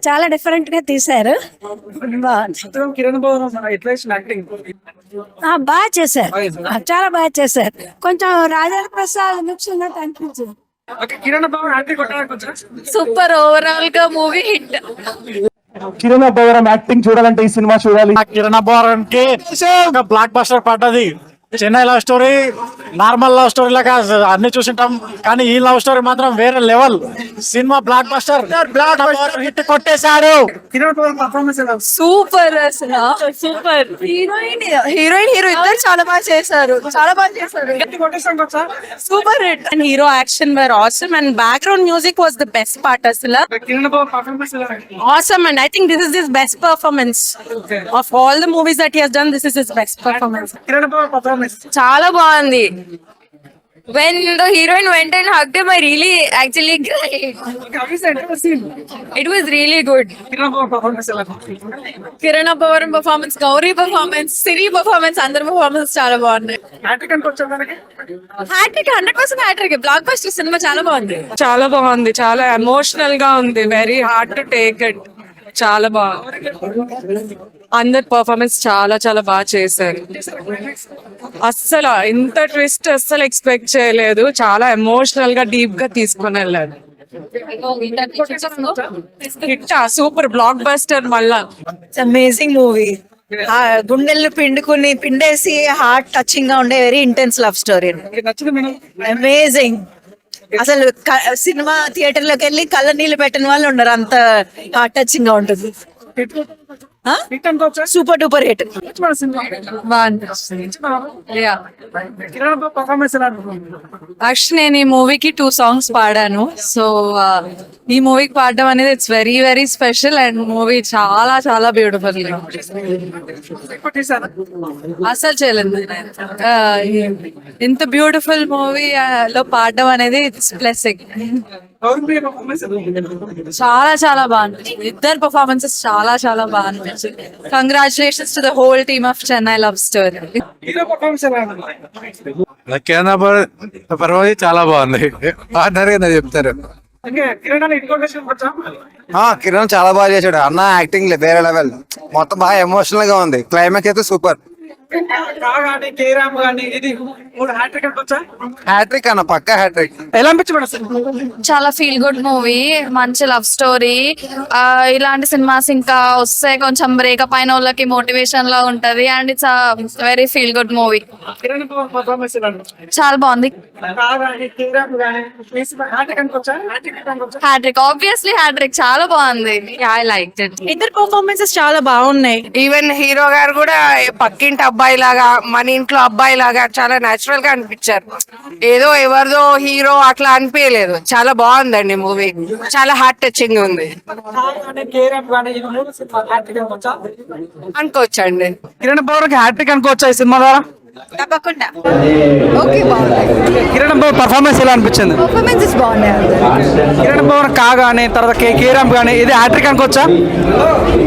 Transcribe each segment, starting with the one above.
చాలా డిఫరెంట్ గా తీశారు. బాగుంది. కిరణ్ బాబు ఎట్లా యాక్టింగ్ బాగా చేశారు. చాలా బాగా చేశారు. కొంచెం రాజేంద్ర ప్రసాద్ మిక్స్ ఉన్నట్టు అనిపించింది. కిరణ్ బాబు యాక్టింగ్ కొట్టాలనుకోవచ్చా? సూపర్, ఓవరాల్ గా movie hit. Kiran Abbavaram acting చూడాలంటే ఈ సినిమా చూడాలి. కిరణ్ అబ్బవరం కి బ్లాక్ బస్టర్ పడ్డది. Chennai love story normal love story లాగా అన్ని చూసింటాం, కానీ ఈ లవ్ స్టోరీ మాత్రం వేరే లెవెల్. సినిమా blockbuster, blockbuster hit కొట్టేశాడు. కిరణ్ బాబు పర్ఫార్మెన్స్ ఎలా? సూపర్, అసలు సూపర్. హీరోయిన్ హీరో ఇద్దరు చాలా బాగా చేశారు. కొట్టేసానుకోవచ్చా? Super hit. And hero action were awesome and background music was the best part. అసలు కిరణ్ బాబు పర్ఫార్మెన్స్ ఎలా? awesome, and I think this is his best performance of all the movies that he has done. This is his best performance. Kiran Babu performance చాలా బాగుంది. When the heroine went and hugged him, I really actually cried. It was really good. Kiran Babu performance ఎలా? Kiran Abbavaram performance, Gowri performance, Siri performance, అందరి performance చాలా బాగున్నాయి. Acting అనుకోవచ్చా దానికి? Hattrick, 100% hattrick. Blockbuster cinema చాలా బాగుంది. చాలా బాగుంది, చాలా ఎమోషనల్ గా ఉంది. Very hard to take it. చాలా బాగుంది. అందరి పర్ఫార్మెన్స్ చాలా చాలా బాగా చేశారు. అస్సలు ఇంత ట్విస్ట్ అస్సలు ఎక్స్పెక్ట్ చేయలేదు. చాలా ఎమోషనల్ గా డీప్ గా తీసుకుని వెళ్ళారు. Hit, super block buster. మళ్ళా అమేజింగ్ మూవీ. గుండెల్ని పిండేసి హార్ట్ టచింగ్ గా ఉండే వెరీ ఇంటెన్స్ లవ్ స్టోరీ. నచ్చింది మేడం. అమేజింగ్. అసలు సినిమా థియేటర్ లోకి వెళ్ళి కళ్ళ నీళ్ళు పెట్టిన వాళ్ళు ఉండరు, అంత హార్ట్ టచింగ్ గా ఉంటుంది. హిట్ అనుకోవచ్చా? Super duper hit. బాగుంది. కిరణ్ బాబు పర్ఫార్మెన్స్ ఎలా? యాక్చువల్లీ నేను ఈ మూవీకి 2 songs పాడాను. సో ఈ మూవీకి పాడడం అనేది it's very very special. And movie చాలా చాలా బ్యూటిఫుల్. కొట్టేసారా? అసలు చేయలేదు. ఇంత బ్యూటిఫుల్ మూవీ లో పాడడం అనేది ఇట్స్ బ్లెస్సింగ్. గౌరీ పర్ఫార్మెన్స్ ఎలా? చాలా చాలా బాగుంది. ఇద్దరు పర్ఫార్మెన్సెస్ చాలా చాలా బాగుంది. Congratulations to the whole team of Chennai love story. Hero performance ఎలా? కిరణ్ అబ్బవరం చాలా బాగుంది. పార్ట్నర్ గా చెప్తారు. కిరణ్ హిట్ కొట్టేసానుకోవచ్చా? కిరణ్ చాలా బాగా చేశాడు అన్న. యాక్టింగ్ వేరే లెవెల్, మొత్తం బాగా ఎమోషనల్ గా ఉంది. క్లైమాక్స్ అయితే సూపర్. కానీ కేరామ్ కానీ ఇది మూడు హ్యాట్రిక్ అనుకోవచ్చా? హ్యాట్రిక్ అన్న, పక్కా హ్యాట్రిక్. ఎలా అనిపించబడు అసలు? చాలా ఫీల్ గుడ్ మూవీ, మంచి లవ్ స్టోరీ. ఇలాంటి సినిమాస్ ఇంకా వస్తే కొంచెం బ్రేకప్ అయిన వాళ్ళకి మోటివేషన్ లా ఉంటది. And it's very feel good movie. Kiran Babu performance ఎలా? చాలా బాగుంది. హ్యాట్రిక్ అనుకోవచ్చా? Hattrick, obviously hattrick. చాలా బాగుంది. I like it. ఇద్దరు పర్ఫార్మెన్సెస్ చాలా బాగున్నాయి. ఈవెన్ హీరో గారు కూడా పక్కింటి అబ్బాయి లాగా, మన ఇంట్లో అబ్బాయి లాగా చాలా నేచురల్ గా అనిపించారు. ఏదో ఎవరిదో హీరో అట్లా అనిపించలేదు. చాలా బాగుందండి మూవీ. చాలా హార్ట్ టచింగ్ ఉంది. అనుకోవచ్చండి. కిరణ్ బాబు హ్యాట్రిక్ అనుకోవచ్చా ఈ సినిమా ద్వారా? తప్పకుండా. ఓకే, బాగుంది. కిరణ్ బాబు పర్ఫార్మెన్స్ ఎలా అనిపించింది? పర్ఫార్మెన్సెస్ బాగున్నాయి. కిరణ్ బాబు కాగానే తర్వాత కేరామ్ గానీ ఇది హ్యాట్రిక్ అనుకోవచ్చా?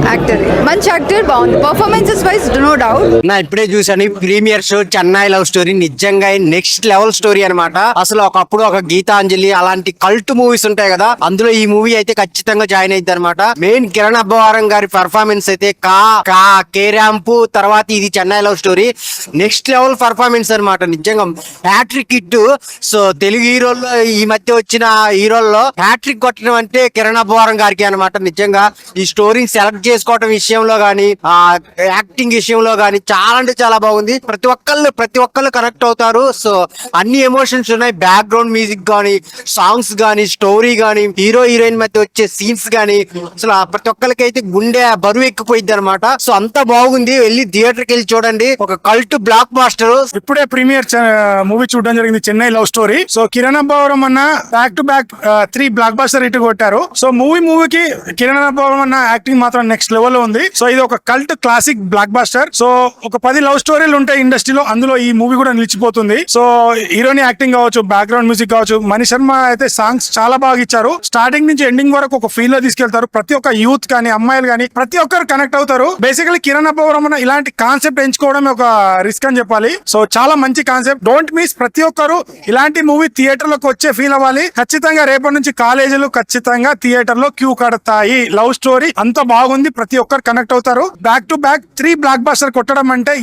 యాక్టర్ మంచి యాక్టర్, బాగుంది. Performances wise no doubt. నా ఇప్పుడే చూసాను premiere show Chennai love story. నిజంగా నెక్స్ట్ లెవెల్ స్టోరీ అనమాట. అసలు ఒకప్పుడు ఒక గీతాంజలి అలాంటి కల్ట్ మూవీస్ ఉంటాయి కదా, అందులో ఈ మూవీ అయితే ఖచ్చితంగా జాయిన్ అయింది అనమాట. మెయిన్ కిరణ్ అబ్బవరం గారి పర్ఫార్మెన్స్ అయితే కేరాంపు తర్వాత ఇది Chennai love story next level performance అనమాట. నిజంగా హ్యాట్రిక్ హిట్. సో తెలుగు హీరోల్లో ఈ మధ్య వచ్చిన హీరోల్లో హ్యాట్రిక్ కొట్టడం అంటే కిరణ్ అబ్బవరం గారికి అనమాట. నిజంగా ఈ స్టోరీని సెలెక్ట్ చేసుకోవడం విషయంలో గానీ, యాక్టింగ్ విషయంలో గానీ చాలా అంటే చాలా బాగుంది. ప్రతి ఒక్కళ్ళు కనెక్ట్ అవుతారు. సో అన్ని ఎమోషన్స్ ఉన్నాయి. బ్యాక్గ్రౌండ్ మ్యూజిక్ గానీ, సాంగ్స్ గానీ, స్టోరీ గానీ, హీరో హీరోయిన్ మధ్య వచ్చే సీన్స్ గానీ అసలు ప్రతి ఒక్కరికి అయితే గుండె బరువు ఎక్కిపోయింది అనమాట. సో అంతా బాగుంది. వెళ్ళి థియేటర్కి వెళ్ళి చూడండి. ఒక కల్ట్ బ్లాక్ బాస్టర్. ఇప్పుడే ప్రీమియర్ మూవీ చూడడం జరిగింది, Chennai love story. So Kiran Abbavaram అన్న back to back 3 blockbuster hit కొట్టారు. సో మూవీకి కిరణ్ అబ్బవరం అన్న యాక్టింగ్ మాత్రం నెక్స్ట్ లెవెల్ లో ఉంది. సో ఇది ఒక cult classic block buster. So ఒక 10 లవ్ స్టోరీలు ఉంటాయి ఇండస్ట్రీలో, అందులో ఈ మూవీ కూడా నిలిచిపోతుంది. సో హీరోని యాక్టింగ్ కావచ్చు, బ్యాక్గ్రౌండ్ మ్యూజిక్ కావచ్చు, మణి శర్మ అయితే సాంగ్స్ చాలా బాగా ఇచ్చారు. స్టార్టింగ్ నుంచి ఎండింగ్ వరకు ఒక ఫీల్ లో తీసుకెళ్తారు. ప్రతి ఒక్క యూత్ కానీ, అమ్మాయిలు కానీ ప్రతి ఒక్కరు కనెక్ట్ అవుతారు. బేసికలీ కిరణ్ అబ్బవరం అన్న ఇలాంటి కాన్సెప్ట్ ఎంచుకోవడం ఒక రిస్క్ అని చెప్పాలి. అవ్వాలి. సో చాలా మంచి కాన్సెప్ట్, డోంట్ మిస్. ప్రతి ఒక్కరు ఇలాంటి మూవీ థియేటర్ లోకి వచ్చే ఫీల్ అవ్వాలి. ఖచ్చితంగా రేపటి నుంచి కాలేజీలు ఖచ్చితంగా థియేటర్ లో క్యూ కడతాయి. లవ్ స్టోరీ అంత బాగుంది, ప్రతి ఒక్కరు కనెక్ట్ అవుతారు. Back to back 3 block buster కొట్టడం అంటే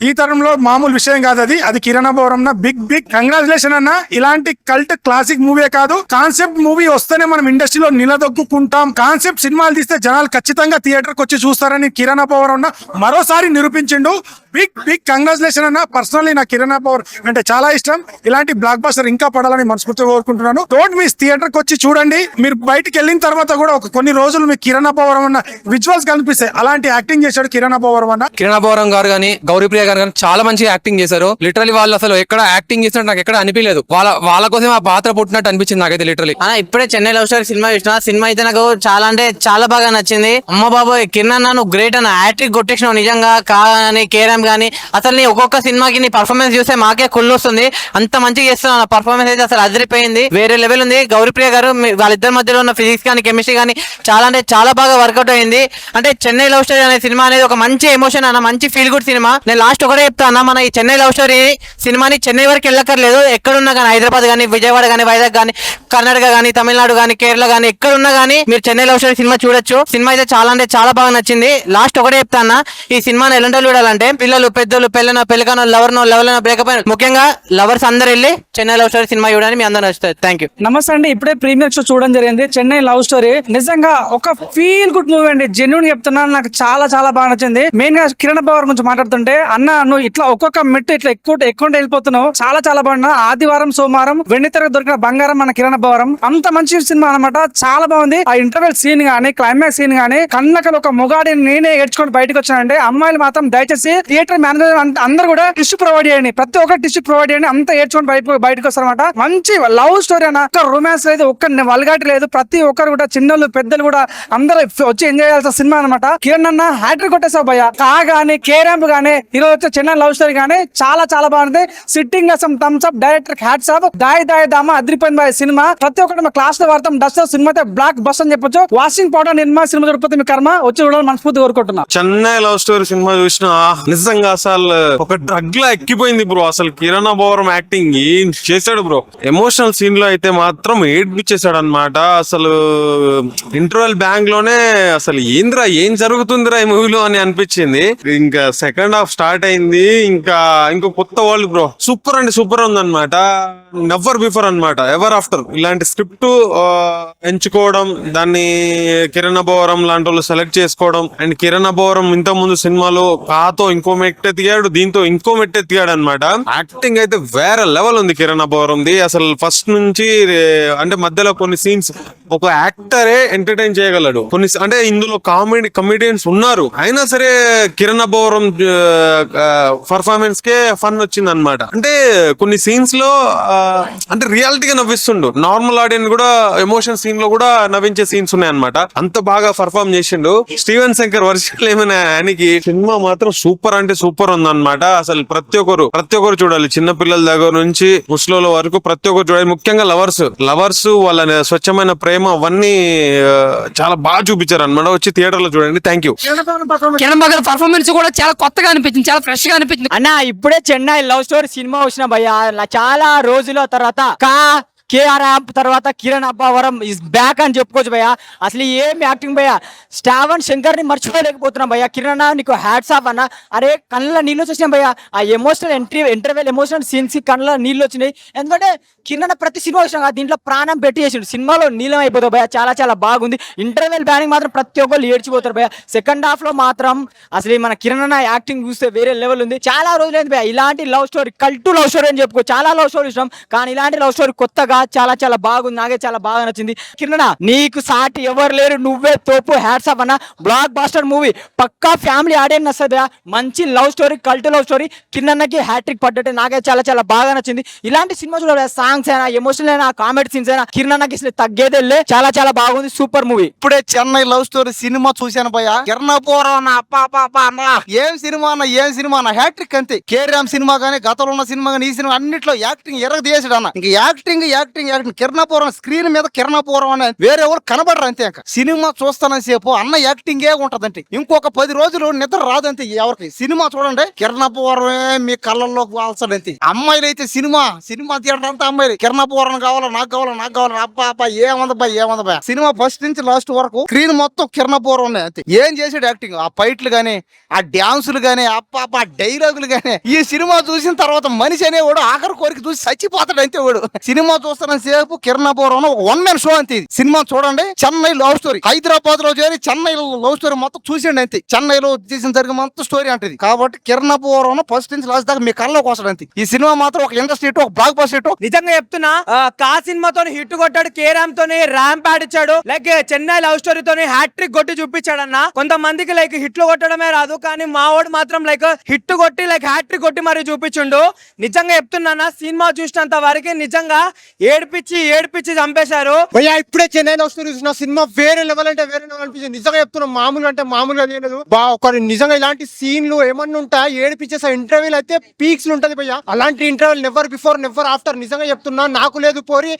ఈ తరంలో మామూలు విషయం కాదు. అది కిరణ్ అబ్బవరం బిగ్ కంగ్రాచులేషన్ అన్న. ఇలాంటి కల్ట్ క్లాసిక్ మూవీ కాదు, కాన్సెప్ట్ మూవీ వస్తేనే మనం ఇండస్ట్రీలో నిలదొక్కుంటాం. కాన్సెప్ట్ సినిమాలు తీస్తే జనాలు ఖచ్చితంగా థియేటర్ కి వచ్చి చూస్తారని కిరణ్ అబ్బవరం మరోసారి నిరూపించిండు. బిగ్ కంగ్రాచులేషన్ అన్న. పర్సనల్లీ నాకు కిరణ్ అబ్బవరం అంటే చాలా ఇష్టం. ఇలాంటి బ్లాక్ బస్టర్ ఇంకా పడాలని మనస్ఫూర్తిగా కోరుకుంటున్నాను. డోంట్ మిస్, థియేటర్ కి వచ్చి చూడండి. మీరు బయటికి వెళ్ళిన తర్వాత కూడా కొన్ని రోజులు మీకు కిరణ్ అబ్బవరం అన్న విజువల్స్ కనిపిస్తాయి. అలాంటి యాక్టింగ్ చేశాడు కిరణ్ అబ్బవరం అన్న. కిరణ్ అబ్బవరం గారు గానీ గౌరీప్రియ గారు కానీ చాలా మంచిగా యాక్టింగ్ చేశారు. లిటరలీ వాళ్ళు అసలు ఎక్కడ యాక్టింగ్ చేసినట్టు నాకు ఎక్కడ అనిపించలేదు. వాళ్ళ కోసం ఆ పాత్ర పుట్టినట్టు అనిపించింది నాకైతే లిటరలీ. ఇప్పుడే చెన్నై లవ్ స్టోరీ సినిమా చూసిన. సినిమా అయితే నాకు చాలా అంటే చాలా బాగా నచ్చింది. అమ్మ బాబోయ్, కిరణ్ అన్న నువ్వు గ్రేట్ అన్న, హ్యాట్రిక్ కొట్టేసినావు నిజంగా. కానీ కేరామ్ గానీ అసలు నీ ఒక్కొక్క సినిమాకి నీ పర్ఫార్మెన్స్ చూస్తే మాకే కుళ్ళు వస్తుంది. అంత మంచిగా చేస్తున్నావు. పర్ఫార్మెన్స్ అయితే అసలు అదిరిపోయింది, వేరే లెవెల్ ఉంది. గౌరీప్రియ గారు వాళ్ళిద్దరి మధ్యలో ఉన్న ఫిజిక్స్ కానీ కెమిస్ట్రీ కానీ చాలా అంటే చాలా బాగా వర్కౌట్ అయింది. అంటే చెన్నై లవ్ స్టోరీ అనే సినిమా అనేది ఒక మంచి ఎమోషన్ అన్న, మంచి ఫీల్ గుడ్ సినిమా. నేను లాస్ట్ ఒకటే చెప్తా అన్న, మన ఈ చెన్నై లవ్ స్టోరీ సినిమాని చెన్నై వరకు వెళ్ళక్కర్లేదు. ఎక్కడున్నా కానీ హైదరాబాద్ కానీ, విజయవాడ కానీ, వైజాగ్ కానీ, కర్ణాటక కానీ, తమిళనాడు కానీ, కేరళ కానీ, ఎక్కడున్నా కానీ మీరు చెన్నై లవ్ స్టోరీ సినిమా చూడొచ్చు. సినిమా అయితే చాలా అంటే చాలా బాగా నచ్చింది. లాస్ట్ ఒకటే చెప్తా అన్న, ఈ సినిమాని ఎలాంటి చూడాలంటే పిల్లలు, పెద్దలు, పెళ్ళకనో, లవర్నో, బ్రేకప్ అయిన, ముఖ్యంగా లవర్స్ అందరు వెళ్ళి చెన్నై లవ్ స్టోరీ సినిమా చూడని మీ అందరూ నచ్చుతుంది. Thank you. నమస్తే అండి. ఇప్పుడే ప్రీమియర్ షో చూడడం జరిగింది చెన్నై లవ్ స్టోరీ. నిజంగా ఒక ఫీల్ గుడ్ మూవీ అండి. జెన్యూన్ చెప్తున్నాను, నాకు చాలా చాలా బాగా నచ్చింది. మెయిన్ గా కిరణ్ అబ్బవరం గురించి మాట్లాడుతుంటే, అన్న నువ్వు ఇట్లా ఒక్కొక్క మెట్టు ఇట్లా ఎక్కువ వెళ్ళిపోతున్నావు. చాలా చాలా బాగున్నా. ఆదివారం సోమవారం వెండితెర దొరికిన బంగారం మన కిరణ్ అబ్బవరం. అంత మంచి సినిమా అనమాట, చాలా బాగుంది. ఆ ఇంటర్వెల్ సీన్ గానీ, క్లైమాక్స్ సీన్ గానీ, కళ్ళకలు ఒక మొగాడిని నేనే ఏడ్చుకొని బయటకు వచ్చానంటే, అమ్మాయిలు మాత్రం దయచేసి థియేటర్ మేనేజర్ అందరూ కూడా టిష్యూ ప్రొవైడ్ చేయండి. ప్రతి ఒక్క టిష్యూ ప్రొవైడ్ చేయండి. అంత ఏడ్చుకొని బయటకు వస్తారనమాట. మంచి లవ్ స్టోరీ అన్న. ఒక్క రొమాన్స్ లేదు, ఒక్క వల్గాటి లేదు. ప్రతి ఒక్కరు కూడా, చిన్నలు పెద్దలు కూడా అందరూ వచ్చి ఎంజాయ్ చేయాల్సిన సినిమా అనమాట. కిరణ్ అన్న హ్యాట్రిక్ కొట్టేసావు భయ్య. గానీ, కేరాంప్ గానీ, ఈరోజు వచ్చే చెన్నై లవ్ స్టోరీ గానీ చాలా చాలా బాగుంది. Sitting awesome thumbs up, director hats off. దాయి దామా అదిరిపోయింది భయ సినిమా. ప్రతి ఒక్కటి మా క్లాస్ లో వాడతాం. డస్ట్ సినిమా అయితే బ్లాక్ బస్ అని చెప్పొచ్చు. వాషింగ్ పౌడర్ నిర్మా సినిమా దొరికిపోతే మీ కర్మ. వచ్చి చూడాలని మనస్ఫూర్తి కోరుకుంటున్నా. చెన్నై లవ్ స్టోరీ సినిమా చూసిన నిజంగా అసలు ఒక డ్రగ్ లా ఎక్కిపోయింది బ్రో. అసలు కిరణ్ అబ్బవరం యాక్టింగ్ ఏం చేశాడు బ్రో. ఎమోషనల్ సీన్ లో అయితే మాత్రం ఏడ్పించేశాడు అనమాట. అసలు ఇంటర్వెల్ బ్యాంక్ లోనే అసలు ఏం జరుగుతుందిరా ఈ మూవీలో అని అనిపించింది. ఇంకా సెకండ్ హాఫ్ స్టార్ట్ అయింది, ఇంకో కొత్త వరల్డ్ బ్రో. సూపర్ అంటే సూపర్ ఉందన్నమాట. నెవర్ బిఫోర్ అన్నమాట, ఎవర్ ఆఫ్టర్. ఇలాంటి స్క్రిప్ట్ ఎంచుకోవడం, దాన్ని కిరణ్ అబ్బవరం లాంటి వాళ్ళు సెలెక్ట్ చేసుకోవడం. అండ్ కిరణ్ అబ్బవరం ఇంత ముందు సినిమాలో కాతో ఇంకో మెట్టెత్తిగాడు, దీంతో ఇంకో మెట్టెత్తిగాడు అనమాట. యాక్టింగ్ అయితే వేరే లెవెల్ ఉంది కిరణ్ అబ్బవరంది. అసలు ఫస్ట్ నుంచి అంటే మధ్యలో కొన్ని సీన్స్ ఒక యాక్టరే ఎంటర్టైన్ చేయగలడు. కొన్ని అంటే ఇందులో కమెడియన్స్ ఉన్నారు, అయినా సరే కిరణ్ అబ్బవరం పర్ఫార్మెన్స్ కే ఫన్ వచ్చింది అనమాట. అంటే కొన్ని సీన్స్ లో అంటే రియాలిటీగా నవ్విస్తుండు. నార్మల్ ఆడియన్స్ కూడా ఎమోషన్ సీన్ లో కూడా నవ్వించే సీన్స్ ఉన్నాయి అనమాట. అంత బాగా పర్ఫార్మ్ చేసిండు. స్టీవెన్ శంకర్ వర్షాలు ఏమైనా ఆయనకి. సినిమా మాత్రం సూపర్ అంటే సూపర్ ఉందన్నమాట. అసలు ప్రతి ఒక్కరు చూడాలి. చిన్న పిల్లల దగ్గర నుంచి ముసలోళ్ళ వరకు ప్రతి ఒక్కరు చూడాలి. ముఖ్యంగా లవర్స్ వాళ్ళ స్వచ్ఛమైన ప్రేమ అవన్నీ చాలా బాగా చూపించారు అనమాట. వచ్చి థియేటర్ లో చూడండి. Thank you. Kiran Babu performance కూడా చాలా కొత్తగా అనిపించింది, చాలా ఫ్రెష్ గా అనిపించింది. అన్న ఇప్పుడే చెన్నై లవ్ స్టోరీ సినిమా వచ్చిన భయ్య, చాలా రోజుల తర్వాత కేఆర్ఆర్ తర్వాత కిరణ్ అబ్బవరం ఇస్ బ్యాక్ అని చెప్పుకోవచ్చు భయ్య. అసలు ఏం యాక్టింగ్ భయ్య. స్టీవెన్ శంకర్ ని మర్చిపోలేకపోతున్నాం భయ్య. కిరణ్ నీకు హ్యాట్స్ ఆఫ్ అన్న. అరే కళ్ళ నీళ్ళు వచ్చినాయి భయ్య. ఆ ఎమోషనల్ ఇంటర్వెల్ ఎమోషనల్ సీన్స్ కళ్ళ నీళ్ళు వచ్చినాయి. ఎందుకంటే కిరణ్ ప్రతి సినిమా వచ్చినా దీంట్లో ప్రాణం పెట్టి చేసిండు. సినిమాలో నీలం అయిపోతావు భయ్య. చాలా చాలా బాగుంది. ఇంటర్వెల్ బ్యానింగ్ మాత్రం ప్రతి ఒక్కరు ఏడ్చిపోతారు భయ్య. సెకండ్ హాఫ్ లో మాత్రం అసలు మన కిరణ్ యాక్టింగ్ చూస్తే వేరే లెవెల్ ఉంది. చాలా రోజులైంది భయ్య ఇలాంటి లవ్ స్టోరీ, కల్టు లవ్ స్టోరీ అని చెప్పుకో. చాలా లవ్ స్టోరీ ఇష్టం, కానీ ఇలాంటి లవ్ స్టోరీ కొత్తగా చాలా చాలా బాగుంది. నాకే చాలా బాగా నచ్చింది. కిరణ్ నీకు సాటి ఎవరు లేరు, నువ్వే తోపు. హ్యాట్స్ ఆఫ్ అన్న. బ్లాక్ బాస్టర్ మూవీ, పక్కా ఫ్యామిలీ ఆడియన్స్ వస్తుంది. మంచి love story, cult love story. కిరణ్కి హ్యాట్రిక్ పడ్డట్టు నాకే చాలా చాలా బాగా నచ్చింది. ఇలాంటి సినిమా చూడాలి. సాంగ్స్ అయినా, ఎమోషనల్ అయినా, కామెడీ సీన్స్ అయినా కిరణ్కి అసలు తగ్గేదే. చాలా చాలా బాగుంది. Super movie. ఇప్పుడే చెన్నై లవ్ స్టోరీ సినిమా చూశాను భయ్య. కిరణ్ అబ్బవరం ఏం సినిమా అన్న హ్యాట్రిక్ అంతే. కేరామ్ సినిమా గానీ, గతంలో ఉన్న సినిమా గానీ, ఈ సినిమా అన్నిట్లో యాక్టింగ్ ఎరగ తీసాడు అన్న. ఇంక యాక్టింగ్ యాక్టింగ్ కిరణాపురం స్క్రీన్ మీద కిరణాపురం అనే వేరే ఎవరు కనబడరు అంతే. ఇంకా సినిమా చూస్తానని సేపు అన్న యాక్టింగ్ ఏ ఉంటదంటే ఇంకొక 10 రోజులు నిద్ర రాదంతే ఎవరికి. సినిమా చూడండి కిరణాపురమే మీ కళ్ళల్లోకి వాల్సడంతే. అమ్మాయిలు అయితే సినిమా థియేటర్ అంతా అమ్మాయిలు కిరణాపురం కావాలా నాకు కావాలా అబ్బా ఏమందబ్బా సినిమా ఫస్ట్ నుంచి లాస్ట్ వరకు స్క్రీన్ మొత్తం కిరణాపురం అంతే. ఏం చేసాడు యాక్టింగ్, ఆ ఫైట్లు గానీ ఆ డాన్సులు గానీ ఆ డైలాగులు గానీ ఈ సినిమా చూసిన తర్వాత మనిషి అనేవాడు ఆఖరి కోరిక చూసి చచ్చిపోతాడు అంతే వాడు. సినిమా చూస్తున్న సేపు కిరణాపురం ఒక 1 man షో అంతే. సినిమా చూడండి. చెన్నై లవ్ స్టోరీ, హైదరాబాద్ లో చేరి చెన్నై లవ్ స్టోరీ మొత్తం చూసిండి అంతే. చెన్నైలో తీసిన జరిగిన మొత్తం స్టోరీ అంటది. కాబట్టి కిరణాపురం ఫస్ట్ నుంచి లాస్ట్ దాకా మీ కళ్ళలోకి వస్తాడు అంతే. ఈ సినిమా మాత్రం ఒక ఇండస్ట్రీ ఒక బ్లాక్ బస్టర్ హిట్. నిజంగా చెప్తున్నా, కా సినిమాతో హిట్ కొట్టాడు, కేరామ్ తోని ర్యాంప్ ఆడిచ్చాడు, లైక్ చెన్నై లవ్ స్టోరీ తోని హ్యాట్రిక్ కొట్టి చూపించాడు అన్న. కొంతమందికి లైక్ హిట్లు కొట్టడమే రాదు, కానీ మా వాడు మాత్రం లైక్ హిట్ కొట్టి లైక్ హ్యాట్రిక్ కొట్టి మరి చూపించుండు. నిజంగా చెప్తున్నా, సినిమా చూసినంత వరకు నిజంగా ఏడిపించి చంపేశారు. భయ్యా ఇప్పుడే చెన్నై లవ్ స్టోరీ చూసిన సినిమా వేరే లెవెల్ అంటే వేరే లెవెల్ అనిపించింది. నిజంగా చెప్తున్నా, మామూలుగా అంటే మామూలుగా చేయలేదు. ఒక నిజంగా ఇలాంటి సీన్లు ఏమన్నా ఉంటాయి ఏడిపించేసా. ఇంటర్వ్యూలు అయితే పీక్స్ ఉంటది భయ్యా. అలాంటి ఇంటర్వ్యూలు నెవర్ బిఫోర్ నెవర్ ఆఫ్టర్. నిజంగా చెప్తున్నా, నాకు లేదు పోరి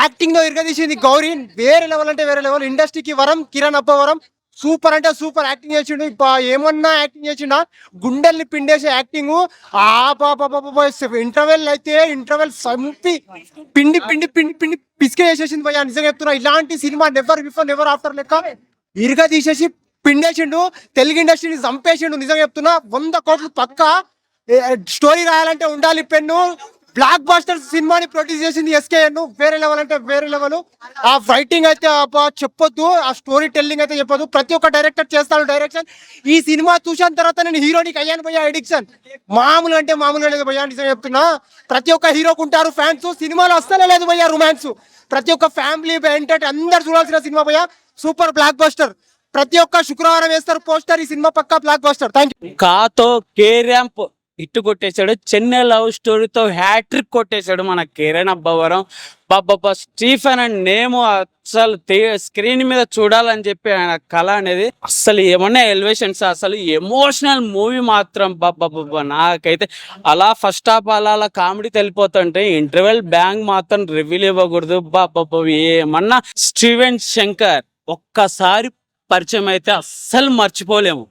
యాక్టింగ్ లో ఇరగదీసింది గౌరీ. వేరే లెవెల్ అంటే వేరే లెవెల్. ఇండస్ట్రీకి వరం కిరణ్ అబ్బవరం. సూపర్ అంటే సూపర్ యాక్టింగ్ చేసిండు. ఏమన్నా యాక్టింగ్ చేసిండా, గుండెల్ని పిండేసే యాక్టింగ్. ఇంటర్వెల్ అయితే ఇంటర్వెల్ సంపి పిండి పిండి పిండి పిండి పిసికే చేసేసింది భయ్యా. నిజంగా చెప్తున్నా, ఇలాంటి cinema never before never after లెక్క ఇరుగా తీసేసి పిండేసిండు. తెలుగు ఇండస్ట్రీని చంపేసిండు. నిజంగా చెప్తున్నా, 100 కోట్లు పక్కా. స్టోరీ రాయాలంటే ఉండాలి పెన్ను. బ్లాక్ బాస్టర్ సినిమాని ప్రొడ్యూస్ చేసింది ఎస్కేఎన్. వేరే లెవెల్ అంటే వేరే లెవెల్. ఆ ఫైటింగ్ అయితే చెప్పొద్దు, ఆ స్టోరీ టెల్లింగ్ అయితే చెప్పొద్దు. ప్రతి ఒక్క డైరెక్టర్ చేస్తాడు డైరెక్షన్. ఈ సినిమా చూసిన తర్వాత నేను హీరోనికి అయ్యాను భయ్యా ఎడిక్షన్. మామూలు అంటే మామూలుగా లేదు భయ్యా. నిజంగా చెప్తున్నా, ప్రతి ఒక్క హీరోకు ఉంటారు ఫ్యాన్స్. సినిమాలో అస్సలే లేదు భయ్యా రొమాన్స్. ప్రతి ఒక్క ఫ్యామిలీ ఎంటర్టైన్ అందరు చూడాల్సిన సినిమా భయ్యా. Super blockbuster. ప్రతి ఒక్క శుక్రవారం వేస్తారు పోస్టర్. ఈ సినిమా పక్కా బ్లాక్ బాస్టర్. Thank you. కాతో ర్యాంప్ హిట్ కొట్టేశాడు, చెన్నై లవ్ స్టోరీతో హ్యాట్రిక్ కొట్టేశాడు మన Kiran Abbavaram. Baba Stephen and name అసలు స్క్రీన్ మీద చూడాలని చెప్పి ఆయన కళ అనేది అసలు ఏమన్నా ఎలివేషన్స్, అసలు ఎమోషనల్ మూవీ మాత్రం బాబా. నాకైతే అలా ఫస్ట్ హాఫ్ అలా కామెడీ తెలిపోతుంటే ఇంటర్వెల్ బ్యాంగ్ మాత్రం రివ్యూలు ఇవ్వకూడదు బాబా. ఏమన్నా స్టీవెన్ శంకర్ ఒక్కసారి పరిచయం అయితే అస్సలు మర్చిపోలేము.